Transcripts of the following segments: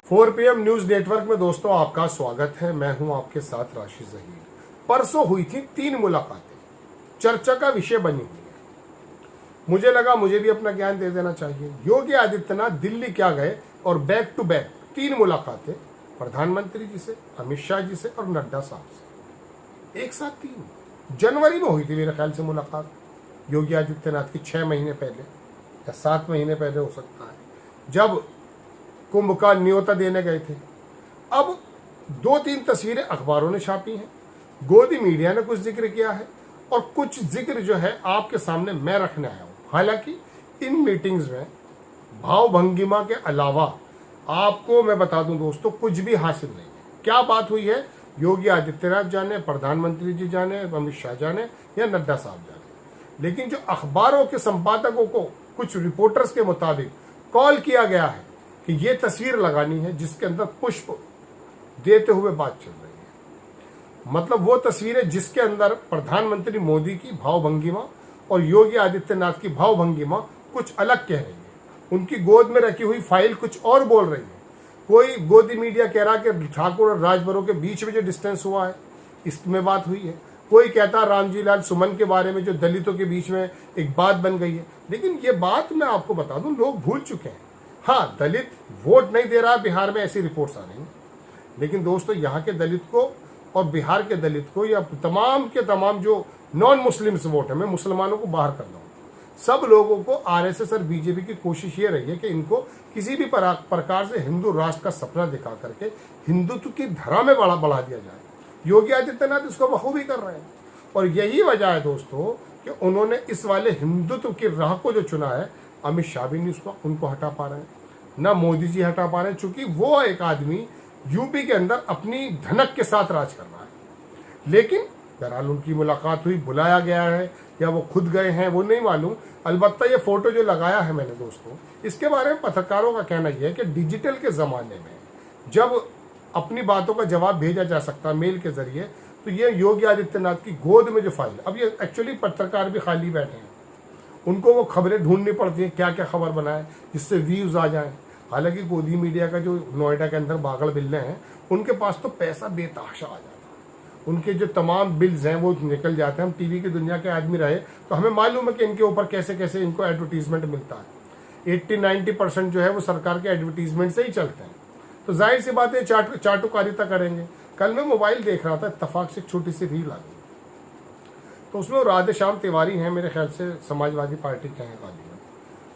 4 PM news network में दोस्तों आपका स्वागत है। मैं हूं आपके साथ राशिद जहीर। परसों हुई थी 3 मुलाकातें, चर्चा का विषय बनी हुई है। मुझे लगा मुझे भी अपना ज्ञान दे देना चाहिए। योगी आदित्यनाथ दिल्ली क्या गए और बैक टू बैक 3 मुलाकातें, प्रधानमंत्री जी से, अमित शाह जी से और नड्डा साहब से, एक साथ 3। जनवरी में हुई थी मेरे ख्याल से मुलाकात योगी आदित्यनाथ की, 6 महीने पहले या 7 महीने पहले हो सकता है, जब कुंभ का न्योता देने गए थे। अब 2-3 तस्वीरें अखबारों ने छापी हैं, गोदी मीडिया ने कुछ जिक्र किया है और कुछ जिक्र जो है आपके सामने मैं रखने आया हूं। हालांकि इन मीटिंग्स में भाव भंगिमा के अलावा आपको मैं बता दूं दोस्तों, कुछ भी हासिल नहीं है। क्या बात हुई है योगी आदित्यनाथ जाने, प्रधानमंत्री जी जाने, अमित शाह जाने या नड्डा साहब जाने, लेकिन जो अखबारों के संपादकों को कुछ रिपोर्टर्स के मुताबिक कॉल किया गया है कि ये तस्वीर लगानी है जिसके अंदर पुष्प देते हुए बात चल रही है। मतलब वो तस्वीरें जिसके अंदर प्रधानमंत्री मोदी की भावभंगिमा और योगी आदित्यनाथ की भावभंगिमा कुछ अलग कह रही है। उनकी गोद में रखी हुई फाइल कुछ और बोल रही है। कोई गोदी मीडिया कह रहा कि ठाकुर और राजभरों के बीच में जो डिस्टेंस हुआ है इसमें बात हुई है। कोई कहता रामजी लाल सुमन के बारे में जो दलितों के बीच में एक बात बन गई है। लेकिन ये बात मैं आपको बता दूं, लोग भूल चुके हैं। हाँ, दलित वोट नहीं दे रहा बिहार में, ऐसी रिपोर्ट्स आ रही हैं। लेकिन दोस्तों, यहाँ के दलित को और बिहार के दलित को या तमाम के तमाम जो नॉन मुस्लिम्स वोट है, मैं मुसलमानों को बाहर कर रहा हूँ, सब लोगों को आरएसएस और बीजेपी की कोशिश ये रही है कि इनको किसी भी प्रकार से हिंदू राष्ट्र का सपना दिखा करके हिंदुत्व की धरा में बढ़ा दिया जाए। योगी आदित्यनाथ इसको बखूबी कर रहे हैं और यही वजह है दोस्तों कि उन्होंने इस वाले हिंदुत्व की राह को जो चुना है, अमित शाह भी नहीं उनको हटा पा रहे हैं, ना मोदी जी हटा पा रहे हैं, चूंकि वो एक आदमी यूपी के अंदर अपनी धनक के साथ राज कर रहा है। लेकिन बहरहाल उनकी मुलाकात हुई, बुलाया गया है या वो खुद गए हैं वो नहीं मालूम। अलबत्ता ये फोटो जो लगाया है मैंने दोस्तों, इसके बारे में पत्रकारों का कहना यह है कि डिजिटल के ज़माने में जब अपनी बातों का जवाब भेजा जा सकता है मेल के जरिए, तो ये योगी आदित्यनाथ की गोद में जो फाइल, अब ये एक्चुअली पत्रकार भी खाली बैठे हैं, उनको वो खबरें ढूंढनी पड़ती है क्या क्या खबर बनाए जिससे व्यूज आ जाए। हालांकि गोदी मीडिया का जो नोएडा के अंदर बागड़ बिल्ले हैं, उनके पास तो पैसा बेतहाशा आ जाता है, उनके जो तमाम बिल्स हैं वो निकल जाते हैं। हम टीवी की दुनिया के आदमी रहे तो हमें मालूम है कि इनके ऊपर कैसे कैसे इनको एडवर्टीजमेंट मिलता है। 80-90% जो है वो सरकार के एडवर्टीजमेंट से ही चलते हैं। तो जाहिर सी बात है चाटुकारिता करेंगे। कल मैं मोबाइल देख रहा था, इत्तफाक से एक छोटी सी रील आ गई, तो उसमें राधे श्याम तिवारी हैं, मेरे ख्याल से समाजवादी पार्टी के हैं गाली में।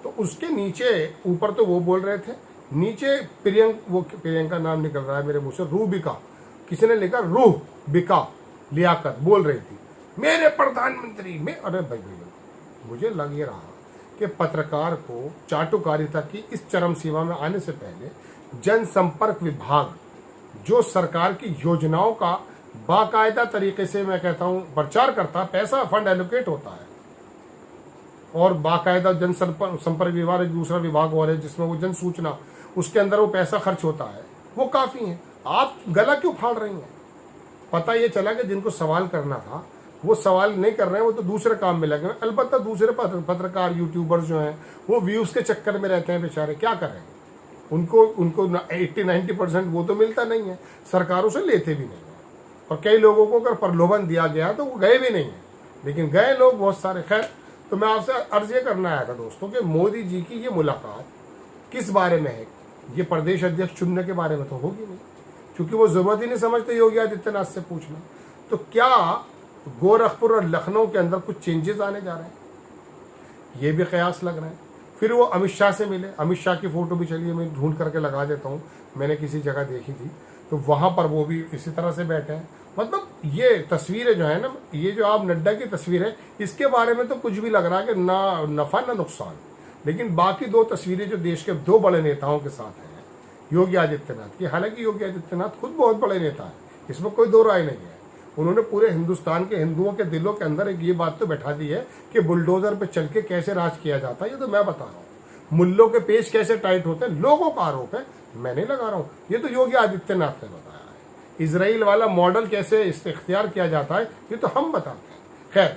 तो उसके नीचे, ऊपर तो वो बोल रहे थे, नीचे प्रियंका नाम निकल रहा है मेरे मुंह से, रूबिका, किसी ने लिखा रूह बिका लियाकत बोल रही थी मेरे प्रधानमंत्री में। अरे भाई मुझे लग ये रहा कि पत्रकार को चाटुकारिता की इस चरम सीमा में आने से पहले जनसंपर्क विभाग जो सरकार की योजनाओं का बाकायदा तरीके से, मैं कहता हूं, प्रचार करता, पैसा फंड एलोकेट होता है और बाकायदा जनसंपर्क विभाग एक दूसरा विभाग और है जिसमें वो जन सूचना, उसके अंदर वो पैसा खर्च होता है, वो काफी है। आप गला क्यों फाड़ रही हैं? पता ये चला कि जिनको सवाल करना था वो सवाल नहीं कर रहे हैं, वो तो दूसरे काम में लगे हैं। अलबत्ता दूसरे पत्रकार यूट्यूबर्स जो हैं वो व्यूज के चक्कर में रहते हैं, बेचारे क्या करें। उनको 80-90% वो तो मिलता नहीं है, सरकारों से लेते भी नहीं है। और कई लोगों को अगर प्रलोभन दिया गया तो वो गए भी नहीं है, लेकिन गए लोग बहुत सारे। खैर, तो मैं आपसे अर्ज ये करना आया था दोस्तों कि मोदी जी की ये मुलाकात किस बारे में है? ये प्रदेश अध्यक्ष चुनने के बारे में तो होगी नहीं, क्योंकि वो जरूरत ही नहीं समझते योगी आदित्यनाथ से पूछना। तो क्या गोरखपुर और लखनऊ के अंदर कुछ चेंजेस आने जा रहे हैं? ये भी कयास लग रहे हैं। फिर वो अमित शाह से मिले, अमित शाह की फोटो भी चलिए मैं ढूंढ करके लगा देता हूँ, मैंने किसी जगह देखी थी, तो वहां पर वो भी इसी तरह से बैठे हैं। मतलब ये तस्वीरें जो है ना, ये जो आप नड्डा की तस्वीर है, इसके बारे में तो कुछ भी लग रहा है कि ना नफा ना नुकसान। लेकिन बाकी 2 तस्वीरें जो देश के 2 बड़े नेताओं के साथ हैं योगी आदित्यनाथ की, हालांकि योगी आदित्यनाथ खुद बहुत बड़े नेता है, इसमें कोई 2 राय नहीं है। उन्होंने पूरे हिंदुस्तान के हिंदुओं के दिलों के अंदर एक ये बात तो बैठा दी है कि बुलडोजर पे चल के कैसे राज किया जाता है, ये तो मैं बता रहा हूँ। मुल्लों के पेश कैसे टाइट होते हैं, लोगों का आरोप है, मैं नहीं लगा रहा हूँ, ये तो योगी आदित्यनाथ ने बताया है। इजराइल वाला मॉडल कैसे इख्तियार किया जाता है, ये तो हम बताते हैं। खैर,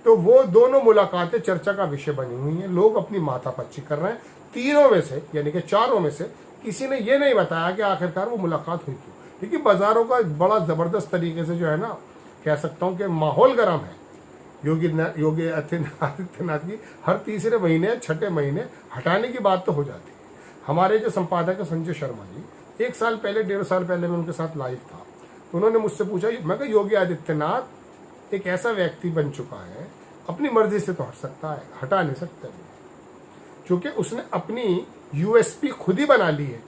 तो वो दोनों मुलाकातें चर्चा का विषय बनी हुई हैं, लोग अपनी माथापच्ची कर रहे हैं। तीनों में से यानी कि चारों में से किसी ने ये नहीं बताया कि आखिरकार वो मुलाकात हुई क्यों। क्योंकि बाजारों का बड़ा जबरदस्त तरीके से जो है ना, कह सकता हूँ कि माहौल गर्म है। योगी आदित्यनाथ की हर तीसरे महीने छठे महीने हटाने की बात तो हो जाती है। हमारे जो संपादक है संजय शर्मा जी, 1 साल पहले 1.5 साल पहले मैं उनके साथ लाइव था, तो उन्होंने मुझसे पूछा, मैं कहा योगी आदित्यनाथ एक ऐसा व्यक्ति बन चुका है, अपनी मर्जी से तो हट सकता है, हटा नहीं सकता भी, क्योंकि उसने अपनी यूएसपी खुद ही बना ली है।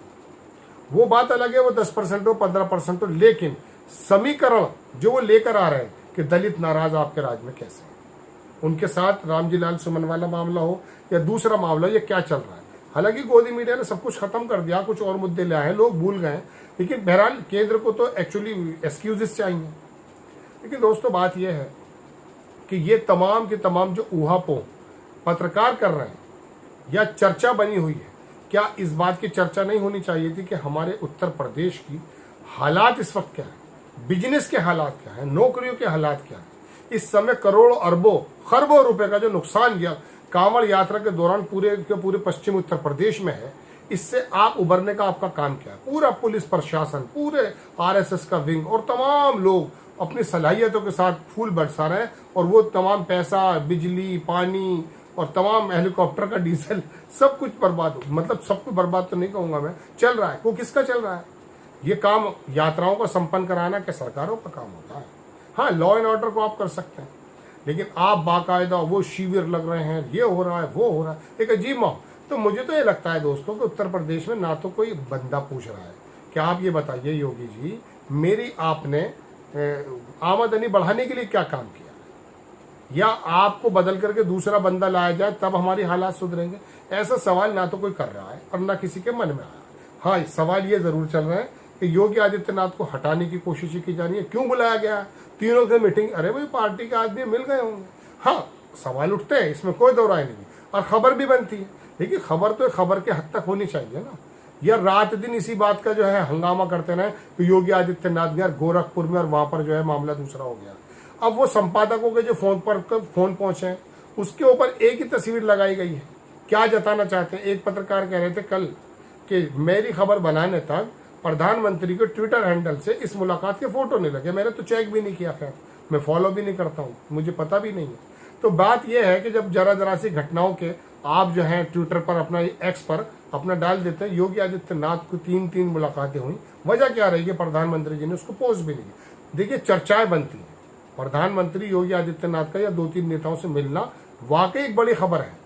वो बात अलग है, वो 10% हो 15% हो, लेकिन समीकरण जो वो लेकर आ रहे हैं कि दलित नाराज आपके राज में कैसे, उनके साथ रामजी लाल सुमन वाला मामला हो या दूसरा मामला, ये क्या चल रहा है। हालांकि गोदी मीडिया ने सब कुछ खत्म कर दिया, कुछ और मुद्दे ले आए, लोग भूल गए, लेकिन बहरहाल केंद्र को तो एक्चुअली एक्सक्यूजेस चाहिए। लेकिन दोस्तों बात यह है कि ये तमाम के तमाम जो ऊहापोह पत्रकार कर रहे हैं या चर्चा बनी हुई है, क्या इस बात की चर्चा नहीं होनी चाहिए थी कि हमारे उत्तर प्रदेश की हालात इस वक्त क्या है, बिजनेस के हालात क्या है, नौकरियों के हालात क्या है। इस समय करोड़ों अरबों खरबों रुपए का जो नुकसान या कांवड़ यात्रा के दौरान पूरे के पूरे पश्चिम उत्तर प्रदेश में है, इससे आप उबरने का आपका काम क्या है। पूरा पुलिस प्रशासन, पूरे आरएसएस का विंग और तमाम लोग अपनी सलाहियतों के साथ फूल बरसा रहे हैं, और वो तमाम पैसा, बिजली, पानी और तमाम हेलीकॉप्टर का डीजल सब कुछ बर्बाद हो, मतलब सब कुछ बर्बाद तो नहीं कहूंगा मैं, चल रहा है। वो किसका चल रहा है? ये काम यात्राओं को संपन्न कराना क्या सरकारों का काम होता है? हाँ, लॉ एंड ऑर्डर को आप कर सकते हैं, लेकिन आप बाकायदा वो शिविर लग रहे हैं, ये हो रहा है, वो हो रहा है, एक अजीब माहौल। तो मुझे तो ये लगता है दोस्तों कि उत्तर प्रदेश में ना तो कोई बंदा पूछ रहा है कि आप ये बताइए योगी जी, मेरी आपने आमदनी बढ़ाने के लिए क्या काम किया, या आपको बदल करके दूसरा बंदा लाया जाए तब हमारी हालात सुधरेंगे। ऐसा सवाल ना तो कोई कर रहा है और ना किसी के मन में आया। हाँ, सवाल ये जरूर चल रहा है कि योगी आदित्यनाथ को हटाने की कोशिश की जा रही है। क्यों बुलाया गया? तीनों की मीटिंग, अरे भाई पार्टी के आदमी मिल गए होंगे। हाँ, सवाल उठते हैं, इसमें कोई दो राय नहीं, और खबर भी बनती है। लेकिन खबर तो खबर के हद तक होनी चाहिए ना, या रात दिन इसी बात का जो है हंगामा करते रहे कि योगी आदित्यनाथ गए गोरखपुर में और वहां पर जो है मामला दूसरा हो गया। अब वो संपादकों के जो फोन पहुंचे उसके ऊपर एक ही तस्वीर लगाई गई है। क्या जताना चाहते हैं? एक पत्रकार कह रहे थे कल कि मेरी खबर बनाने तक प्रधानमंत्री के ट्विटर हैंडल से इस मुलाकात के फोटो नहीं लगे। मैंने तो चेक भी नहीं किया, खैर मैं फॉलो भी नहीं करता हूँ, मुझे पता भी नहीं है। तो बात यह है कि जब जरा सी घटनाओं के आप जो है ट्विटर पर अपना एक्स पर अपना डाल देते हैं, योगी आदित्यनाथ को 3 मुलाकातें हुई, वजह क्या रही है? प्रधानमंत्री जी ने उसको पोस्ट भी नहीं की। देखिए, चर्चाएं बनती हैं, प्रधानमंत्री योगी आदित्यनाथ का या 2-3 नेताओं से मिलना वाकई एक बड़ी खबर है।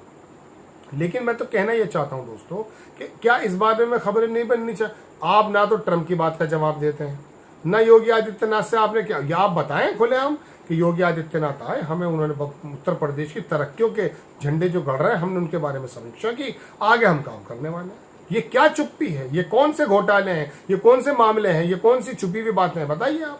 लेकिन मैं तो कहना यह चाहता हूं दोस्तों कि क्या इस बारे में खबरें नहीं बननी चाहिए? आप ना तो ट्रंप की बात का जवाब देते हैं, ना योगी आदित्यनाथ से आपने क्या, या आप बताएं खुलेआम कि योगी आदित्यनाथ आए, हमें उन्होंने उत्तर प्रदेश की तरक्कियों के झंडे जो गड़ रहे हैं हमने उनके बारे में समीक्षा की, आगे हम काम करने वाले हैं। ये क्या चुप्पी है? ये कौन से घोटाले हैं? ये कौन से मामले हैं? ये कौन सी छुपी हुई बातें हैं? बताइए आप,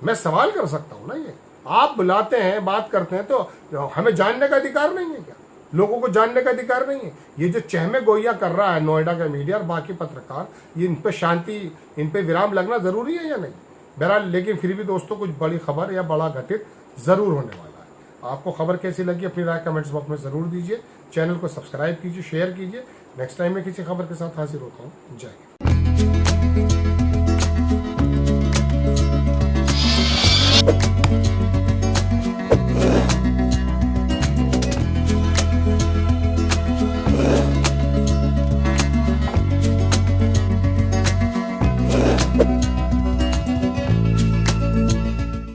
मैं सवाल कर सकता हूं ना। ये आप बुलाते हैं, बात करते हैं, तो हमें जानने का अधिकार नहीं है क्या? लोगों को जानने का अधिकार नहीं है? ये जो चहमे गोइया कर रहा है नोएडा का मीडिया और बाकी पत्रकार, ये इन पे शांति, इन पे विराम लगना जरूरी है या नहीं? बहरहाल, लेकिन फिर भी दोस्तों कुछ बड़ी खबर या बड़ा घटित जरूर होने वाला है। आपको खबर कैसी लगी अपनी राय कमेंट्स बॉक्स में जरूर दीजिए। चैनल को सब्सक्राइब कीजिए, शेयर कीजिए। नेक्स्ट टाइम मैं किसी खबर के साथ हाजिर होता हूँ। जय हिंद।